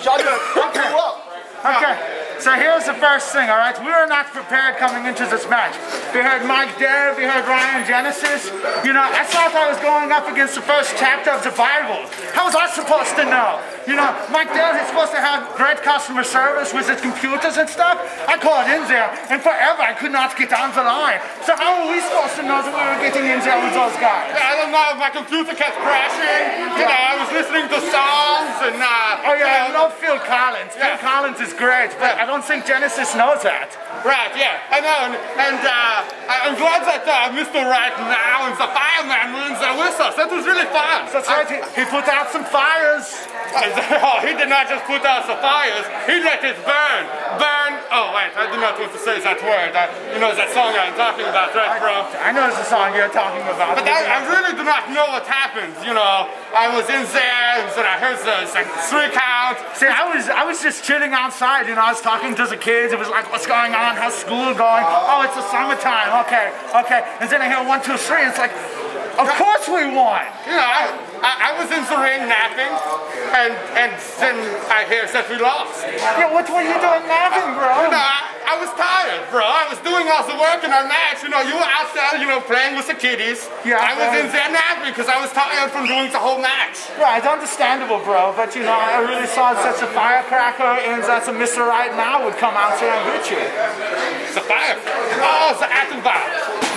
Y'all just blew up. Okay, so here's the first thing, all right? We were not prepared coming into this match. We heard Mike Dev, we heard Ryan Genesis. You know, I thought I was going up against the first chapter of the Bible. How was I supposed to know? You know, Mike Dev is supposed to have great customer service with his computers and stuff. I called in there, and forever I could not get on the line. So how are we supposed to know that we were getting in there with those guys? I don't know, my computer kept crashing. You know, I was listening to songs and oh yeah, I love Phil Collins. Phil Collins is great, but I don't think Genesis knows that. Right, yeah, I know, and I'm glad that Mr. Right Now and the Fireman were in there with us. That was really fun. That's right, he put out some fires. Oh, he did not just put out the fires, he let it burn. Burn, oh wait, I did not want to say that word. You know that song I'm talking about, right, bro? I know the song you're talking about. But I really do not know what happened, you know. I was in there, and then I heard the 3 count. See, I was just chilling outside, you know, I was talking to the kids. It was like, what's going on? How's school going? Oh, it's the summertime. Okay. And then I hear 1, 2, 3. It's like, of course we won. You know, I was in the ring napping, and then I hear that we lost. Yeah, what were you doing napping, bro? You know, I was tired, bro. I was doing all the work in our match. You know, you were out there, you know, playing with the kiddies. Yeah, I was in there napping because I was tired from doing the whole match. Right, understandable, bro. But, you know, I really saw such a firecracker, and that Mr. Right Now would come out there and hit you. The firecracker? Oh, the atom bomb.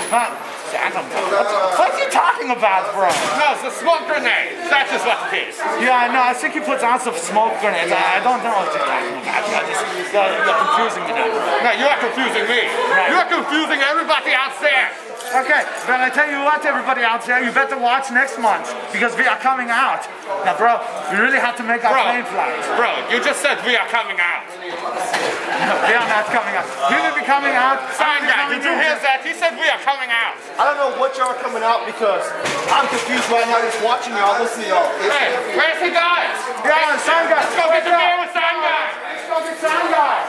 Huh? What are you talking about, bro? No, it's a smoke grenade. That is what it is. Yeah, I know. I think he puts out some smoke grenades. I don't know what you're talking about. You're confusing me now. No, you are confusing me. Right. You are confusing everybody out there. Okay, but I tell you what, everybody out there, you better watch next month because we are coming out. Now, bro, we really have to make our plane flight. Bro, you just said we are coming out. No, we are not coming out. We will be coming out. Sign guy, did you hear that? He said we are coming out. I don't know what y'all are coming out because I'm confused right now just watching y'all, listening to y'all. Hey, where's the guys? Yeah, Sign guy. Let's go get the beer with Sign guy. Let's go get Sign guy.